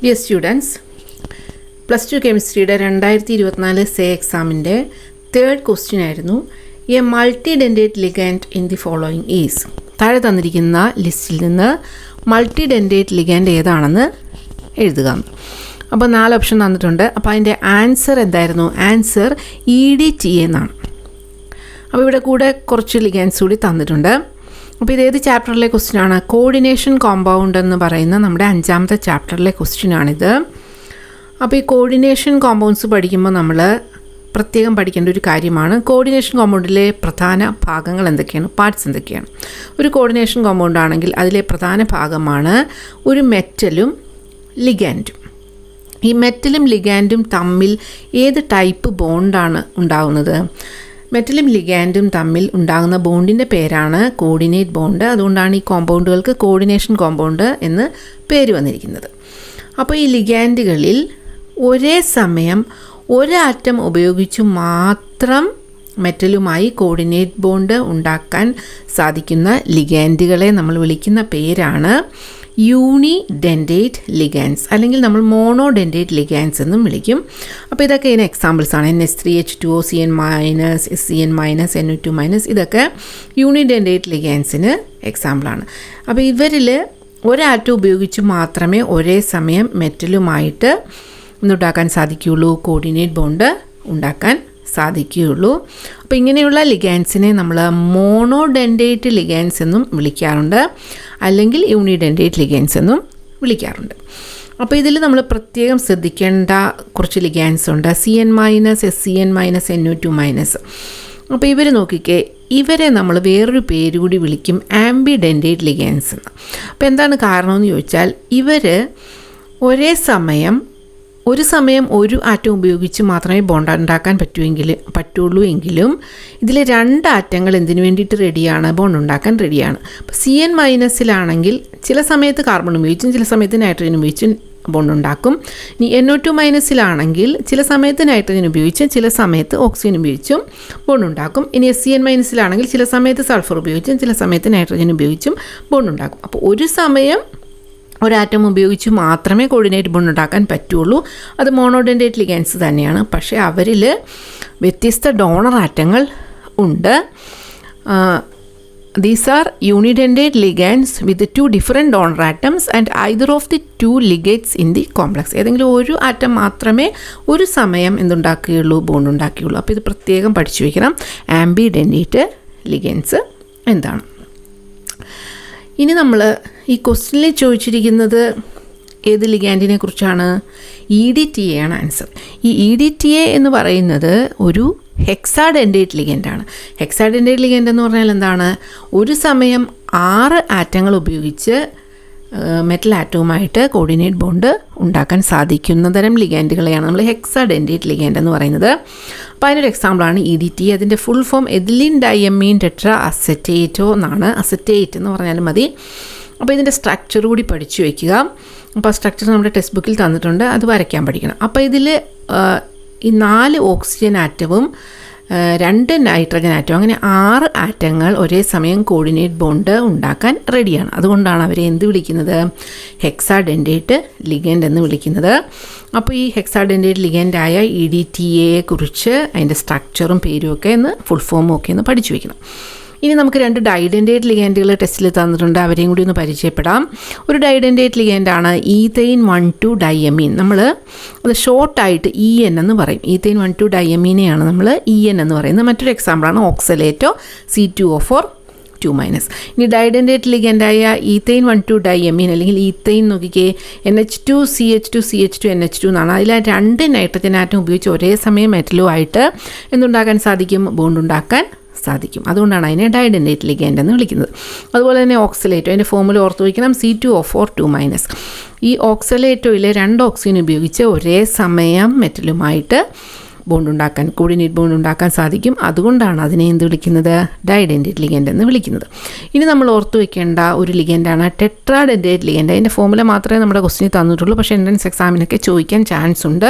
Dear students, +2 കെമിസ്ട്രിയുടെ 2024 say എക്സാമിൻ്റെ 3rd question ആയിരുന്നു. A multidentate ligand in the following is. താഴെ തന്നിരിക്കുന്ന ലിസ്റ്റിൽ നിന്ന് മൾട്ടി ഡെൻഡേറ്റ് ലിഗാൻഡ് ഏതാണെന്ന് എഴുതുക. അപ്പോൾ 4 ഓപ്ഷൻ തന്നിട്ടുണ്ട്. അപ്പോൾ അതിൻ്റെ ആൻസർ എന്തായിരുന്നു? ആൻസർ EDTA എന്നാണ്. അപ്പോൾ ഇവിടെ കൂടെ കുറച്ച് ലിഗാൻഡ്സ് കൂടി തന്നിട്ടുണ്ട്. അപ്പോൾ ഇതേത് ചാപ്റ്ററിലെ ക്വസ്റ്റ്യനാണ്? കോർഡിനേഷൻ കോമ്പൗണ്ട് എന്ന് പറയുന്ന നമ്മുടെ 5ാമത്തെ ചാപ്റ്ററിലെ ക്വസ്റ്റ്യനാണിത്. അപ്പോൾ ഈ കോർഡിനേഷൻ കോമ്പൗണ്ട്സ് പഠിക്കുമ്പോൾ നമ്മൾ പ്രത്യേകം പഠിക്കേണ്ട ഒരു കാര്യമാണ് കോർഡിനേഷൻ കോമ്പൗണ്ടിലെ പ്രധാന ഭാഗങ്ങൾ എന്തൊക്കെയാണ്, പാർട്സ് എന്തൊക്കെയാണ്. ഒരു കോർഡിനേഷൻ കോമ്പൗണ്ട് ആണെങ്കിൽ അതിലെ പ്രധാന ഭാഗമാണ് ഒരു മെറ്റലും ലിഗാൻഡും. ഈ മെറ്റലും ലിഗാൻഡും തമ്മിൽ ഏത് ടൈപ്പ് ബോണ്ടാണ് ഉണ്ടാകുന്നത്? മെറ്റലും ലിഗാൻഡും തമ്മിൽ ഉണ്ടാകുന്ന ബോണ്ടിൻ്റെ പേരാണ് കോർഡിനേറ്റ് ബോണ്ട്. അതുകൊണ്ടാണ് ഈ കോമ്പൗണ്ടുകൾക്ക് കോർഡിനേഷൻ കോമ്പൗണ്ട് എന്ന് പേര് വന്നിരിക്കുന്നത്. അപ്പോൾ ഈ ലിഗാൻഡുകളിൽ ഒരേ സമയം ഒരു ആറ്റം ഉപയോഗിച്ച് മാത്രം മെറ്റലുമായി കോർഡിനേറ്റ് ബോണ്ട് ഉണ്ടാക്കാൻ സാധിക്കുന്ന ലിഗാൻഡുകളെ നമ്മൾ വിളിക്കുന്ന പേരാണ് യൂണി ഡെൻഡേറ്റ് ലിഗാൻഡ്സ്, അല്ലെങ്കിൽ നമ്മൾ മോണോ ഡെൻഡേറ്റ് ലിഗാൻഡ്സ് എന്നും വിളിക്കും. അപ്പോൾ ഇതൊക്കെ ഇതിന് എക്സാമ്പിൾസ് ആണ്. NH3H2O, CN-, SCN-, NO2-, ഇതൊക്കെ യൂണി ഡെൻഡേറ്റ് ലിഗാൻഡ്സിന് എക്സാമ്പിളാണ്. അപ്പോൾ ഇവരിൽ ഒരാറ്റം ഉപയോഗിച്ച് മാത്രമേ ഒരേ സമയം മെറ്റലുമായിട്ട് ഉണ്ടാക്കാൻ സാധിക്കുകയുള്ളൂ, കോർഡിനേറ്റ് ബോണ്ട് ഉണ്ടാക്കാൻ സാധിക്കുകയുള്ളൂ. അപ്പോൾ ഇങ്ങനെയുള്ള ലിഗാൻഡ്സിനെ നമ്മൾ മോണോ ഡെൻഡേറ്റ് ലിഗാൻഡ്സ് എന്നും വിളിക്കാറുണ്ട്, അല്ലെങ്കിൽ യൂണിഡെൻഡേറ്റ് ലിഗാൻഡ്സ് എന്നും വിളിക്കാറുണ്ട്. അപ്പോൾ ഇതിൽ നമ്മൾ പ്രത്യേകം ശ്രദ്ധിക്കേണ്ട കുറച്ച് ലിഗാൻഡ്സ് ഉണ്ട്. CN-, SCN-, NO2-. അപ്പോൾ ഇവർ നോക്കിക്കേ, ഇവരെ നമ്മൾ വേറൊരു പേര് കൂടി വിളിക്കും ആംബിഡെൻഡേറ്റ് ലിഗാൻഡ്സ് എന്ന്. അപ്പോൾ എന്താണ് കാരണമെന്ന് ചോദിച്ചാൽ, ഇവർ ഒരേ സമയം ഒരു ആറ്റം ഉപയോഗിച്ച് മാത്രമേ ബോണ്ട് ഉണ്ടാക്കാൻ പറ്റുള്ളൂ എങ്കിലും ഇതിൽ 2 ആറ്റങ്ങൾ എന്തിനു വേണ്ടിയിട്ട് റെഡിയാണ്? ബോണ്ട് ഉണ്ടാക്കാൻ റെഡിയാണ്. അപ്പോൾ CN-ലാണെങ്കിൽ ചില സമയത്ത് കാർബൺ ഉപയോഗിച്ചും ചില സമയത്ത് നൈട്രജൻ ഉപയോഗിച്ചും ബോണ്ട് ഉണ്ടാക്കും. ഇനി NO2-ലാണെങ്കിൽ ചില സമയത്ത് നൈട്രജൻ ഉപയോഗിച്ചും ചില സമയത്ത് ഓക്സിജൻ ഉപയോഗിച്ചും ബോണ്ട് ഉണ്ടാക്കും. ഇനി SCN-ലാണെങ്കിൽ ചില സമയത്ത് സൾഫർ ഉപയോഗിച്ചും ചില സമയത്ത് നൈട്രജൻ ഉപയോഗിച്ചും ബോണ്ട് ഉണ്ടാക്കും. അപ്പോൾ ഒരു സമയം ഒരാറ്റം ഉപയോഗിച്ച് മാത്രമേ കോർഡിനേറ്റ് ബോണ്ട് ഉണ്ടാക്കാൻ പറ്റുള്ളൂ. അത് മോണോഡെൻഡേറ്റ് ലിഗാൻഡ്സ് തന്നെയാണ്. പക്ഷേ അവരിൽ വ്യത്യസ്ത ഡോണർ ആറ്റങ്ങൾ ഉണ്ട്. These are unidendate ligands with 2 different donor atoms and either of the 2 ligates in the complex. ഏതെങ്കിലും ഒരു ആറ്റം മാത്രമേ ഒരു സമയം എന്തുണ്ടാക്കുകയുള്ളൂ? ബോണ്ട് ഉണ്ടാക്കുകയുള്ളൂ. അപ്പോൾ ഇത് പ്രത്യേകം പഠിച്ചു വയ്ക്കണം. ആംബിഡെൻഡേറ്റ് ലിഗൻസ് എന്താണ്? ഇനി നമ്മൾ ഈ ക്വസ്റ്റ്യനിൽ ചോദിച്ചിരിക്കുന്നത് ഏത് ലിഗാൻഡിനെ കുറിച്ചാണ്? EDTA ആണ് ആൻസർ. ഈ EDTA എന്ന് പറയുന്നത് ഒരു ഹെക്സാഡെൻഡേറ്റ് ലിഗൻഡാണ്. ഹെക്സാഡെൻഡേറ്റ് ലിഗൻഡ് എന്ന് പറഞ്ഞാൽ എന്താണ്? ഒരു സമയം 6 ആറ്റങ്ങൾ ഉപയോഗിച്ച് മെറ്റൽ ആറ്റവുമായിട്ട് കോർഡിനേറ്റ് ബോണ്ട് ഉണ്ടാക്കാൻ സാധിക്കുന്ന തരം ലിഗാൻഡുകളെയാണ് നമ്മൾ ഹെക്സാഡെൻഡേറ്റ് ലിഗാൻഡ് എന്ന് പറയുന്നത്. അപ്പോൾ അതിനൊരു എക്സാമ്പിളാണ് EDTA. അതിൻ്റെ full form ethylene diamine tetra അസറ്റേറ്റോ എന്നാണ്. അസറ്റേറ്റ് എന്ന് പറഞ്ഞാലും മതി. അപ്പോൾ ഇതിൻ്റെ സ്ട്രക്ചർ കൂടി പഠിച്ചു വയ്ക്കുക. അപ്പോൾ സ്ട്രക്ചർ നമ്മുടെ ടെക്സ്റ്റ് ബുക്കിൽ തന്നിട്ടുണ്ട്, അത് വരയ്ക്കാൻ പഠിക്കണം. അപ്പോൾ ഇതിൽ ഈ 4 ഓക്സിജൻ ആറ്റവും 2 നൈട്രജൻ ആറ്റവും, അങ്ങനെ 6 ആറ്റങ്ങൾ ഒരേ സമയം കോർഡിനേറ്റ് ബോണ്ട് ഉണ്ടാക്കാൻ റെഡിയാണ്. അതുകൊണ്ടാണ് അവരെ എന്ത് വിളിക്കുന്നത്? ഹെക്സാഡെൻഡേറ്റ് ലിഗൻഡ് എന്ന് വിളിക്കുന്നത്. അപ്പോൾ ഈ ഹെക്സാഡെൻഡേറ്റ് ലിഗൻഡായ EDTA കുറിച്ച് അതിൻ്റെ സ്ട്രക്ചറും പേരും ഒക്കെ ഒന്ന് ഫുൾ ഫോമും ഒക്കെ ഒന്ന് പഠിച്ചു വയ്ക്കണം. ഇനി നമുക്ക് 2 ഡൈഡെൻഡേറ്റ് ലിഗാൻഡുകൾ ടെസ്റ്റിൽ തന്നിട്ടുണ്ട്, അവരെയും കൂടി ഒന്ന് പരിചയപ്പെടാം. ഒരു ഡൈഡെൻഡേറ്റ് ലിഗാൻഡാണ് ETHEIN-1,2-ഡയമീൻ. നമ്മൾ അത് ഷോർട്ടായിട്ട് EN എന്ന് പറയും. ETHEIN-1,2-ഡയമീനെയാണ് നമ്മൾ EN എന്ന് പറയുന്നത്. മറ്റൊരു എക്സാമ്പിളാണ് ഓക്സലേറ്റോ, C2O4-2-. ഇനി ഡൈഡെൻഡേറ്റ് ലിഗാൻഡായ ETHEIN-1,2-ഡയമീൻ അല്ലെങ്കിൽ ഈത്തൈൻ നോക്കിക്കേ, NH2CH2CH2NH2 എന്നാണ്. അതിൽ 2 നൈട്രജൻ ആറ്റം ഉപയോഗിച്ച് ഒരേ സമയം മെറ്റലുമായിട്ട് എന്തുണ്ടാക്കാൻ സാധിക്കും? ബോണ്ട് ഉണ്ടാക്കാൻ സാധിക്കും. അതുകൊണ്ടാണ് അതിനെ ഡൈഡെൻഡേറ്റ് ലിഗാൻഡ് എന്ന് വിളിക്കുന്നത്. അതുപോലെ തന്നെ ഓക്സലേറ്റോ, അതിൻ്റെ ഫോമുല ഓർത്ത് വയ്ക്കണം, C2O4-2-. ഈ ഓക്സലേറ്റോയിൽ 2 ഓക്സിജൻ ഉപയോഗിച്ച് ഒരേ സമയം മെറ്റലുമായിട്ട് ബോണ്ട് ഉണ്ടാക്കാൻ, കോർഡിനേറ്റ് ബോണ്ട് ഉണ്ടാക്കാൻ സാധിക്കും. അതുകൊണ്ടാണ് അതിനെ എന്ത് വിളിക്കുന്നത്? ഡൈഡെൻഡേറ്റ് ലിഗാൻഡ് എന്ന് വിളിക്കുന്നത്. ഇനി നമ്മൾ ഓർത്ത് വയ്ക്കേണ്ട ഒരു ലിഗാൻഡാണ് ടെട്രാഡെൻഡേറ്റ് ലിഗാൻഡ്. അതിൻ്റെ ഫോമുല മാത്രമേ നമ്മുടെ ക്വസ്റ്റിനിൽ തന്നിട്ടുള്ളൂ, പക്ഷേ എൻട്രൻസ് എക്സാമിനൊക്കെ ചോദിക്കാൻ ചാൻസ് ഉണ്ട്.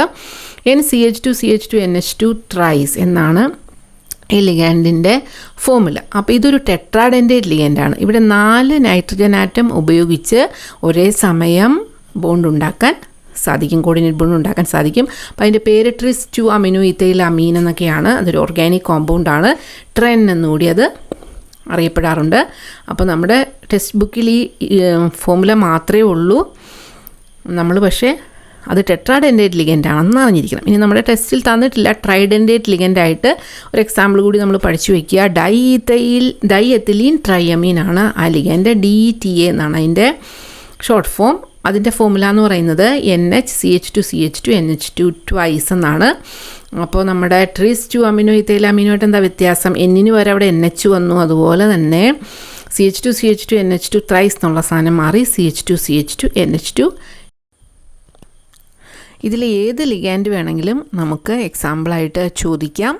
NCH2CH2NH2 ട്രൈസ് എന്നാണ് ഈ ലിഗാൻഡിൻ്റെ ഫോമുല. അപ്പോൾ ഇതൊരു ടെട്രാഡെൻഡേറ്റ് ലിഗാൻഡാണ്. ഇവിടെ 4 നൈട്രജൻ ആറ്റം ഉപയോഗിച്ച് ഒരേ സമയം ബോണ്ട് ഉണ്ടാക്കാൻ സാധിക്കും, കോർഡിനേറ്റ് ബോണ്ട് ഉണ്ടാക്കാൻ സാധിക്കും. അപ്പോൾ അതിൻ്റെ പേര് ട്രിസ് ടു അമിനോ ഇഥൈൽ അമീൻ എന്നൊക്കെയാണ്. അതൊരു ഓർഗാനിക് കോമ്പൗണ്ടാണ്. ട്രെൻ എന്നുകൂടി അത് അറിയപ്പെടാറുണ്ട്. അപ്പോൾ നമ്മുടെ ടെക്സ്റ്റ് ബുക്കിൽ ഈ ഫോമുല മാത്രമേ ഉള്ളൂ. നമ്മൾ പക്ഷേ അത് ടെട്രാഡെൻഡേറ്റ് ലിഗൻഡ് ആണെന്ന് അറിഞ്ഞിരിക്കണം. ഇനി നമ്മുടെ ടെസ്റ്റിൽ തന്നിട്ടില്ല. ട്രൈഡെൻഡേറ്റ് ലിഗൻഡ് ആയിട്ട് ഒരു എക്സാമ്പിൾ കൂടി നമ്മൾ പഠിച്ചു വയ്ക്കുക. ഡൈ എത്തിലീൻ ട്രൈയമീൻ ആണ് ആ ലിഗൻഡ്. DTA എന്നാണ് അതിൻ്റെ ഷോർട്ട് ഫോം. അതിൻ്റെ ഫോമുല എന്ന് പറയുന്നത് NH-CH2 NH2 ട്വൈസ് എന്നാണ്. അപ്പോൾ നമ്മുടെ ട്രിസ് ടു അമിനോ ഇഥൈൽ അമീനുമായിട്ട് എന്താ വ്യത്യാസം? എന്നിന് വരെ അവിടെ NH വന്നു. അതുപോലെ തന്നെ CH2 NH2 ത്രൈസ് എന്നുള്ള സാധനം മാറി CH2 NH2. ഇതിൽ ഏത് ലിഗാൻഡ് വേണമെങ്കിലും നമുക്ക് എക്സാമ്പിളായിട്ട് ചോദിക്കാം.